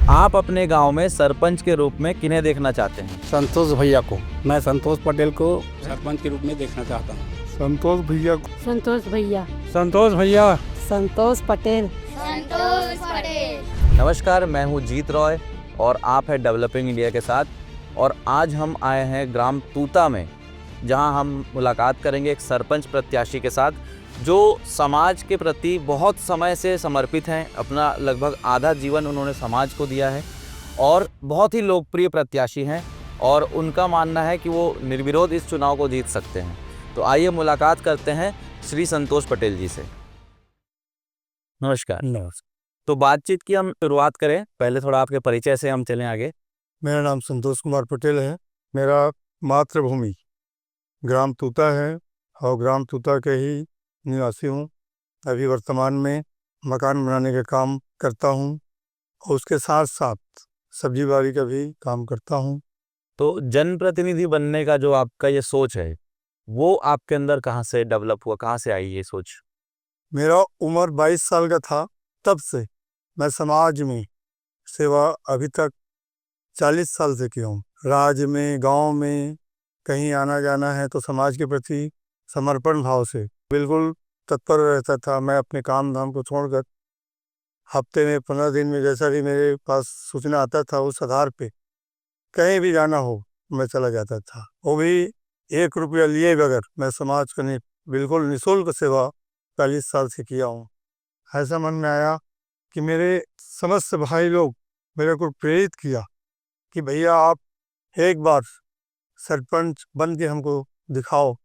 आप अपने गांव में सरपंच के रूप में किन्हें देखना चाहते हैं? संतोष भैया को। मैं संतोष पटेल को सरपंच के रूप में देखना चाहता हूँ। संतोष भैया को। संतोष भैया। संतोष भैया। संतोष पटेल। संतोष पटेल। नमस्कार, मैं हूं जीत रॉय और आप है डेवलपिंग इंडिया के साथ। और आज हम आए हैं ग्राम तूता में, जहां हम मुलाकात करेंगे एक सरपंच प्रत्याशी के साथ जो समाज के प्रति बहुत समय से समर्पित हैं। अपना लगभग आधा जीवन उन्होंने समाज को दिया है और बहुत ही लोकप्रिय प्रत्याशी हैं और उनका मानना है कि वो निर्विरोध इस चुनाव को जीत सकते हैं। तो आइए मुलाकात करते हैं श्री संतोष पटेल जी से। नमस्कार। तो बातचीत की हम शुरुआत करें, पहले थोड़ा आपके परिचय से हम चलें आगे। मेरा नाम संतोष कुमार पटेल है। मेरा मातृभूमि ग्राम तूता है और ग्राम तूता के ही निवासी हूँ। अभी वर्तमान में मकान बनाने का काम करता हूँ और उसके साथ साथ सब्जी बाड़ी का भी काम करता हूँ। तो जनप्रतिनिधि बनने का जो आपका ये सोच है वो आपके अंदर कहाँ से डेवलप हुआ, कहाँ से आई ये सोच? मेरा उम्र 22 साल का था, तब से मैं समाज में सेवा अभी तक 40 साल से किया हूँ। राज्य में, गांव में कहीं आना जाना है तो समाज के प्रति समर्पण भाव से बिल्कुल तत्पर रहता था। मैं अपने काम धाम को छोड़कर हफ्ते में 15 दिन में जैसा भी मेरे पास सूचना आता था उस आधार पे कहीं भी जाना हो मैं चला जाता था। वो भी 1 रुपया लिए बगैर। मैं समाज का बिल्कुल निःशुल्क सेवा 40 साल से किया हूँ। ऐसा मन में आया कि मेरे समस्त भाई लोग मेरे को प्रेरित किया कि भैया आप एक बार सरपंच बन के हमको दिखाओ,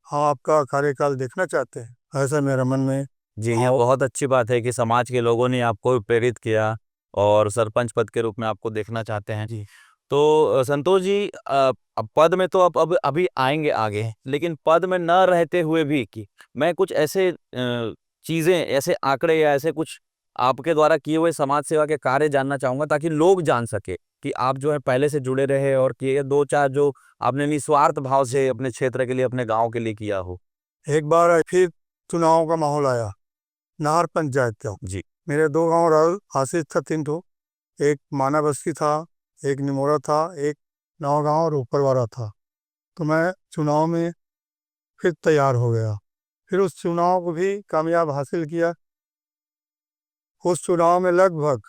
हम आपका कार्यकाल देखना चाहते हैं। ऐसा मेरा मन में। जी हाँ, बहुत अच्छी बात है कि समाज के लोगों ने आपको प्रेरित किया और सरपंच पद के रूप में आपको देखना चाहते हैं। जी। तो संतोष जी, अब पद में तो अब अभी आएंगे आगे, लेकिन पद में न रहते हुए भी कि मैं कुछ ऐसे चीज़ें, ऐसे आंकड़े या ऐसे कुछ आपके द्वारा किए हुए समाज सेवा के कार्य जानना चाहूँगा ताकि लोग जान सके कि आप जो है पहले से जुड़े रहे और कि 2-4 जो आपने निस्वार्थ भाव से अपने क्षेत्र के लिए, अपने गांव के लिए किया हो। एक बार फिर चुनाव का माहौल आया, नाहर पंचायत का। जी। मेरे 2 गांव आशीष था, 3 ठो। एक माना बस्ती था, एक निमोरा था, एक नौगांव और ऊपरवाड़ा था। तो मैं चुनाव में फिर तैयार हो गया। फिर उस चुनाव को भी कामयाब हासिल किया। उस चुनाव में लगभग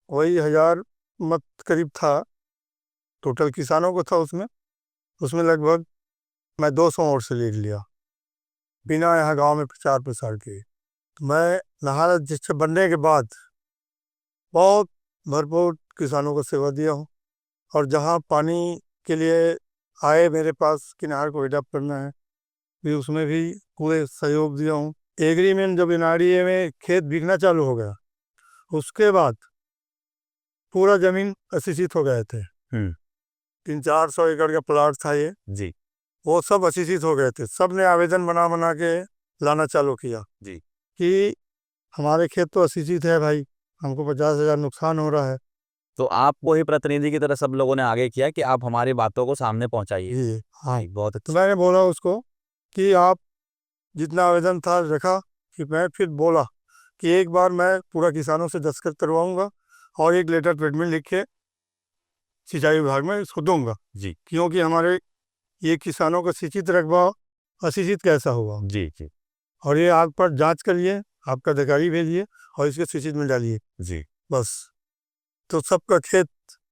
वही 1000 मत करीब था। टोटल किसानों को था उसमें लगभग मैं 200 वोट से लीड लिया बिना यहाँ गांव में प्रचार प्रसार किए। तो मैं नाहर अध्यक्ष बनने के बाद बहुत भरपूर किसानों को सेवा दिया हूँ और जहाँ पानी के लिए आए मेरे पास कि नहर को डेवलप करना है भी उसमें भी पूरे सहयोग दिया हूँ। एग्रीमेंट जब एनआरडीए में खेत बिकना चालू हो गया उसके बाद पूरा जमीन अशिक्षित हो गए थे। 300-400 एकड़ का प्लाट था ये। जी। वो सब अशिक्षित हो गए थे। सब ने आवेदन बना के लाना चालू किया जी। कि हमारे खेत तो अशिक्षित है भाई, हमको 50,000 नुकसान हो रहा है। तो आपको ही प्रतिनिधि की तरह सब लोगों ने आगे किया कि आप हमारी बातों को सामने पहुंचाइए। जी हाँ। बहुत तो अच्छा। मैंने बोला उसको कि आप जितना आवेदन था रखा, कि मैं फिर बोला कि एक बार मैं पूरा किसानों से दस्तखत करवाऊंगा और एक लेटर पेडमेंट लिख के सिंचाई विभाग में इसको दूंगा। जी। क्योंकि हमारे ये किसानों का शिक्षित रकबा अशिक्षित कैसा हुआ। जी। जी। और ये आप पर जांच करिए, आपका अधिकारी भेजिए और इसके शिक्षित में डालिए। जी। बस। तो सबका खेत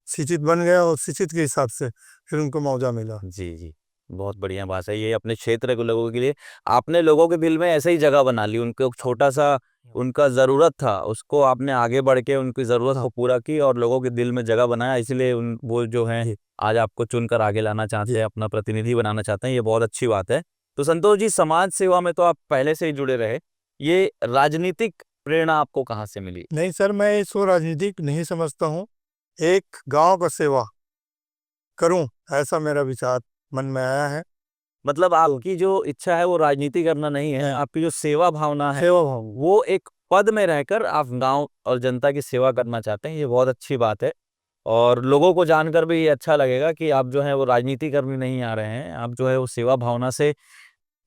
शिक्षित बन गया और शिक्षित के हिसाब से फिर उनको मुआवजा मिला। जी। जी। बहुत बढ़िया बात है ये। अपने क्षेत्र के लोगों के लिए आपने लोगों के दिल में ऐसे ही जगह बना ली। उनको छोटा सा उनका ज़रूरत था, उसको आपने आगे बढ़ के उनकी ज़रूरत को पूरा की और लोगों के दिल में जगह बनाया। इसलिए वो जो हैं आज आपको चुनकर आगे लाना चाहते हैं, अपना प्रतिनिधि बनाना चाहते हैं। ये बहुत अच्छी बात है। तो संतोष जी, समाज सेवा में तो आप पहले से ही जुड़े रहे, ये राजनीतिक प्रेरणा आपको कहाँ से मिली? नहीं सर, मैं इसको राजनीतिक नहीं समझता हूँ। एक गांव का सेवा करूं ऐसा मेरा विचार मन में आया है। मतलब आपकी जो इच्छा है वो राजनीति करना नहीं है, आपकी जो सेवा भावना है सेवा भाव। वो एक पद में रहकर आप गांव और जनता की सेवा करना चाहते हैं। ये बहुत अच्छी बात है और लोगों को जानकर भी ये अच्छा लगेगा कि आप जो है वो राजनीति करने नहीं आ रहे हैं, आप जो है वो सेवा भावना से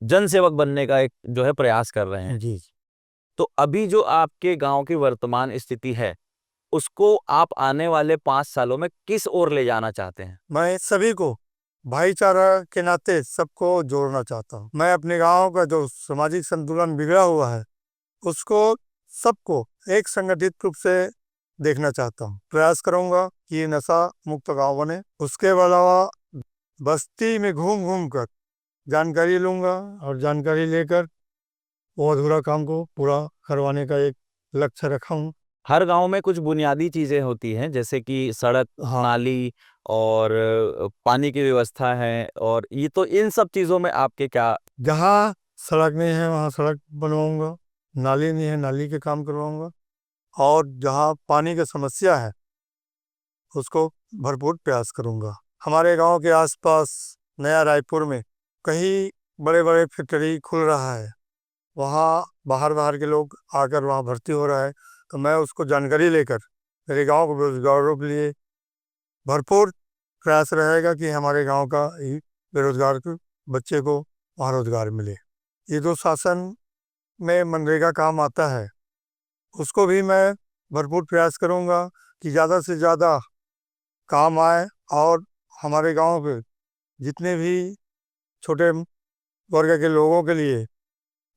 जन सेवक बनने का एक जो है प्रयास कर रहे हैं। जी। तो अभी जो आपके गांव की वर्तमान स्थिति है उसको आप आने वाले 5 सालों में किस ओर ले जाना चाहते हैं? मैं सभी को भाईचारा के नाते सबको जोड़ना चाहता हूँ। मैं अपने गांव का जो सामाजिक संतुलन बिगड़ा हुआ है उसको सबको एक संगठित रूप से देखना चाहता हूँ। प्रयास करूंगा कि ये नशा मुक्त गांव बने। उसके अलावा बस्ती में घूम घूम कर जानकारी लूंगा और जानकारी लेकर वो अधूरा काम को पूरा करवाने का एक लक्ष्य रखा हूँ। हर गांव में कुछ बुनियादी चीजें होती हैं जैसे कि सड़क, हाँ। नाली और पानी की व्यवस्था है, और ये तो इन सब चीजों में आपके क्या? जहाँ सड़क नहीं है वहाँ सड़क बनवाऊंगा, नाली नहीं है नाली के काम करवाऊंगा, और जहाँ पानी की समस्या है उसको भरपूर प्रयास करूंगा। हमारे गांव के आसपास नया रायपुर में कई बड़े बड़े फैक्ट्री खुल रहा है, वहाँ बाहर के लोग आकर वहाँ भर्ती हो रहा है, तो मैं उसको जानकारी लेकर मेरे गांव को बेरोजगारों के लिए भरपूर प्रयास रहेगा कि हमारे गांव का बेरोजगार के बच्चे को वहाँ रोजगार मिले। ये जो शासन में मनरेगा काम आता है उसको भी मैं भरपूर प्रयास करूंगा कि ज़्यादा से ज़्यादा काम आए, और हमारे गांव के जितने भी छोटे वर्ग के लोगों के लिए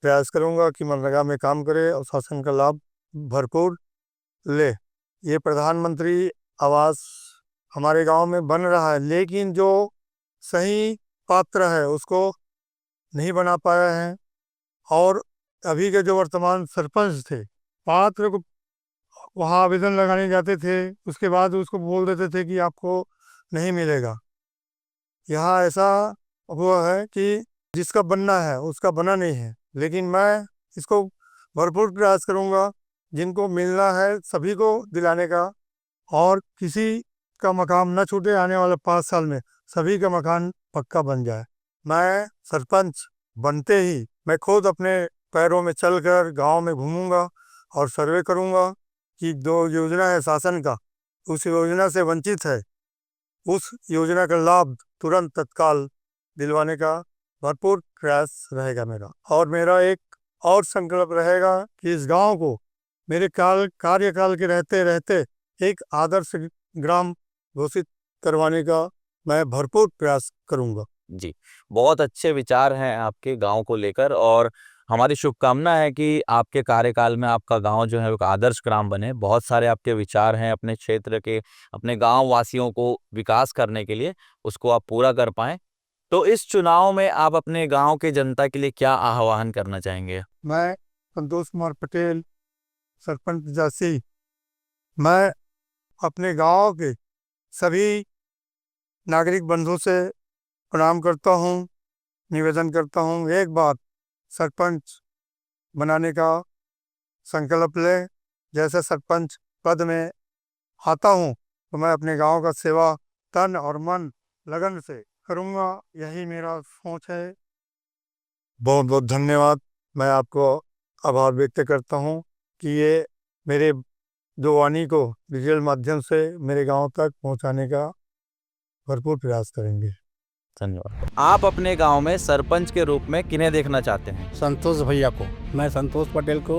प्रयास करूंगा कि मनरेगा में काम करे और शासन का लाभ भरपूर ले। ये प्रधानमंत्री आवास हमारे गांव में बन रहा है, लेकिन जो सही पात्र है उसको नहीं बना पाया है, और अभी के जो वर्तमान सरपंच थे पात्र को वहाँ आवेदन लगाने जाते थे, उसके बाद उसको बोल देते थे कि आपको नहीं मिलेगा। यहाँ ऐसा हुआ है कि जिसका बनना है उसका बना नहीं है, लेकिन मैं इसको भरपूर प्रयास करूँगा जिनको मिलना है सभी को दिलाने का, और किसी का मकान न छूटे। आने वाले 5 साल में सभी का मकान पक्का बन जाए। मैं सरपंच बनते ही मैं खुद अपने पैरों में चलकर गांव में घूमूंगा और सर्वे करूंगा कि जो योजना है शासन का उस योजना से वंचित है, उस योजना का लाभ तुरंत तत्काल दिलवाने का भरपूर प्रयास रहेगा मेरा। और मेरा एक और संकल्प रहेगा कि इस गांव को मेरे कार्यकाल के रहते रहते एक आदर्श ग्राम घोषित करवाने का मैं भरपूर प्रयास करूंगा। जी, बहुत अच्छे विचार हैं आपके गांव को लेकर, और हमारी शुभकामना है कि आपके कार्यकाल में आपका गांव जो है वो एक आदर्श ग्राम बने। बहुत सारे आपके विचार हैं अपने क्षेत्र के, अपने गांव वासियों को विकास करने के लिए, उसको आप पूरा कर पाएं। तो इस चुनाव में आप अपने गांव के जनता के लिए क्या आह्वान करना चाहेंगे? मैं संतोष कुमार पटेल, सरपंच जासी, मैं अपने गांव के सभी नागरिक बंधु से प्रणाम करता हूं, निवेदन करता हूं एक बात सरपंच बनाने का संकल्प ले। जैसे सरपंच पद में आता हूं तो मैं अपने गांव का सेवा तन और मन लगन से करूंगा, यही मेरा सोच है। बहुत बहुत धन्यवाद। मैं आपको आभार व्यक्त करता हूं कि ये मेरे जो वाणी को डिजिटल माध्यम से मेरे गांव तक पहुंचाने का भरपूर प्रयास करेंगे। धन्यवाद। आप अपने गांव में सरपंच के रूप में किन्हें देखना चाहते हैं? संतोष भैया को। मैं संतोष पटेल को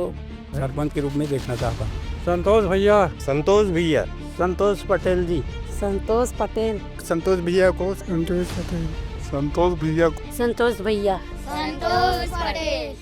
सरपंच के रूप में देखना चाहता हूँ। संतोष भैया, संतोष भैया, संतोष पटेल जी। संतोष पटेल। संतोष भैया को, संतोष पटेल, संतोष भैया को, संतोष भैया। संतोष पटेल।